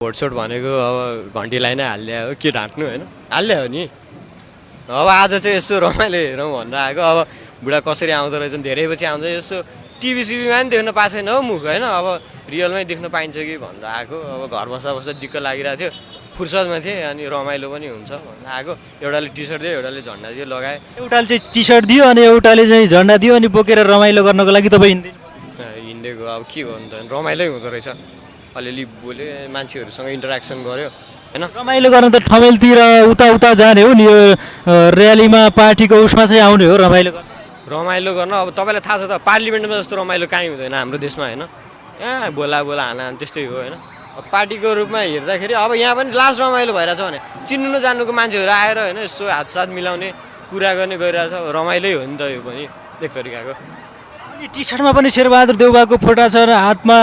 भोटसोट भनेको अब घन्टीलाई नै हालिदियो हो, के ढाँट्नु होइन, हालिदियो हो नि। अब आज चाहिँ यसो रमाइलो हेरौँ भनेर आएको। अब बुढा कसरी आउँदो रहेछ, धेरै पछि आउँछ, यसो टिभी पनि देख्न पाएको छैन हो मुख होइन, अब रियलमै देख्न पाइन्छ कि भनेर आएको। अब घर बस्दा बस्दा दिक्क लागिरहेको थियो, फुर्सदमा थिएँ, अनि रमाइलो पनि हुन्छ भनेर आएको। एउटाले टी सर्ट दियो, एउटाले झन्डा दियो, लगाएँ। एउटाले चाहिँ टी सर्ट दियो अनि एउटाले चाहिँ झन्डा दियो अनि बोकेर रमाइलो गर्नको लागि तपाईँ हिँड्दिनु। हिँडेको अब के गर्नु त, रमाइलै हुँदो रहेछ। अलिअलि बोल्यो, मान्छेहरूसँग इन्टरेक्सन गऱ्यो होइन। रमाइलो गर्न त ठमेलतिर उता उता जाने हो नि, यो र्यालीमा पार्टीको उसमा चाहिँ आउने हो रमाइलो गर्न। रमाइलो गर्न अब तपाईँलाई थाहा छ त, पार्लिमेन्टमा जस्तो रमाइलो काहीँ हुँदैन हाम्रो देशमा होइन। यहाँ बोला हाना त्यस्तै हो होइन। अब पार्टीको रूपमा हेर्दाखेरि अब यहाँ पनि लास्ट रमाइलो भइरहेछ भने चिन्नु नजान्नुको मान्छेहरू आएर होइन यसो हातसाथ मिलाउने कुरा गर्ने गरिरहेछ, रमाइलै हो नि त यो पनि एक तरिकाको। अनि टी सर्टमा पनि शेरबहादुर देउवाको फोटो छ र हातमा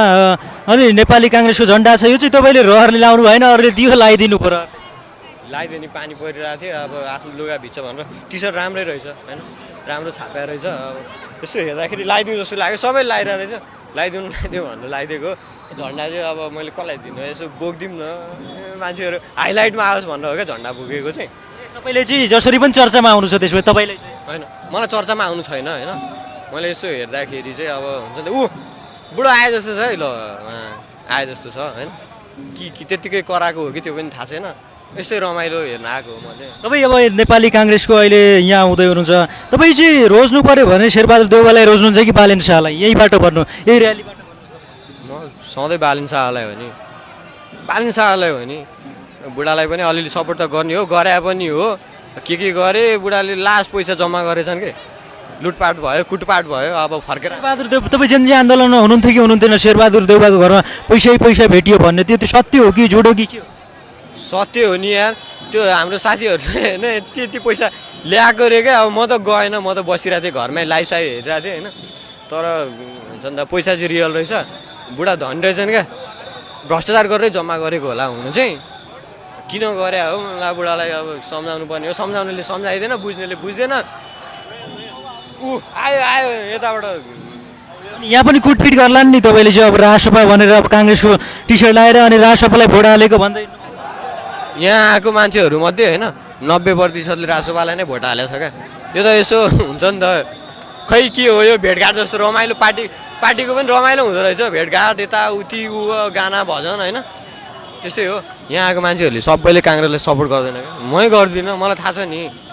अनि नेपाली काङ्ग्रेसको झन्डा छ। यो चाहिँ तपाईँले रहरले लाउनु भएन, अरूले दियो लगाइदिनु पर्यो। लगाइदियो नि, पानी परिरहेको थियो, अब आफ्नो लुगा भिज्छ भनेर। टी सर्ट राम्रै रहेछ होइन, राम्रो छापा रहेछ। अब यसो हेर्दाखेरि लगाइदिउँ जस्तो लाग्यो, सबै लगाइरहेको रहेछ। लगाइदिउँ भनेर लगाइदिएको। झन्डा चाहिँ अब मैले कसलाई दिनु, यसो बोकिदिउँ न, मान्छेहरू हाइलाइटमा आओस् भनेर हो क्या झन्डा बोकेको चाहिँ। तपाईँले चाहिँ जसरी पनि चर्चामा आउनु छ त्यसमा तपाईँले चाहिँ होइन, मलाई चर्चामा आउनु छैन होइन। मैले यसो हेर्दाखेरि चाहिँ अब हुन्छ नि, ऊ बुढो आए जस्तो छ है, ल आए जस्तो छ होइन, कि त्यत्तिकै कराएको हो कि त्यो पनि थाहा छैन। यस्तै रमाइलो हेर्न आएको हो मैले। तपाईँ अब नेपाली काङ्ग्रेसको अहिले यहाँ आउँदै हुनुहुन्छ, तपाईँ चाहिँ रोज्नु पऱ्यो भने शेरबहादुर देउवालाई रोज्नुहुन्छ कि बालेन शाहलाई? यहीँबाट भन्नु, यही र्यालीबाट म सधैँ बालेन शाहलाई हो नि, बालेन शाहलाई हो नि। बुढालाई पनि अलिअलि सपोर्ट त गर्ने हो, गरे पनि हो। के गरे बुढाले लास्ट पैसा जम्मा गरेछन् कि, लुटपाट भयो, कुटपाट भयो। अब फर्केर शेरबहादुर देव, तपाईँ जेनजी आन्दोलनमा हुनुहुन्थ्यो कि हुनुहुन्थेन? शेरबहादुर देउवाको घरमा पैसा भेटियो भन्ने त्यो सत्य हो कि झुटो कि के हो? सत्य हो नि यार, त्यो हाम्रो साथीहरूले होइन त्यति पैसा ल्याएको रे क्या। अब म त गएन, म त बसिरहेको थिएँ घरमै, लाइभ साइभ हेरिरहेको थिएँ होइन। तर हुन्छ नि त पैसा चाहिँ रियल रहेछ, बुढा धनी रहेछन् क्या, भ्रष्टाचार गरेरै जम्मा गरेको होला हुनु चाहिँ। किन गरे हो मलाई बुढालाई अब सम्झाउनु पर्ने हो, सम्झाउनेले सम्झाइदिएन, बुझ्नेले बुझ्दैन। ऊ आयो यताबाट। अनि यहाँ पनि कुटपिट गर्ला नि तपाईँले चाहिँ, अब राजसभा भनेर अब काङ्ग्रेसको टी सर्ट लगाएर अनि राजसभालाई भोट हालेको भन्दै। यहाँ आएको मान्छेहरू मध्ये होइन 90% राजसभालाई नै भोट हालेको छ क्या। यो त यसो हुन्छ नि त, खै के हो यो भेटघाट जस्तो रमाइलो। पार्टीको पनि रमाइलो हुँदो रहेछ, भेटघाट यताउति ऊ गाना भजन होइन, त्यसै हो। यहाँ आएको मान्छेहरूले सबैले काङ्ग्रेसलाई सपोर्ट गर्दैन क्या, मै गर्दिनँ, मलाई थाहा छ नि।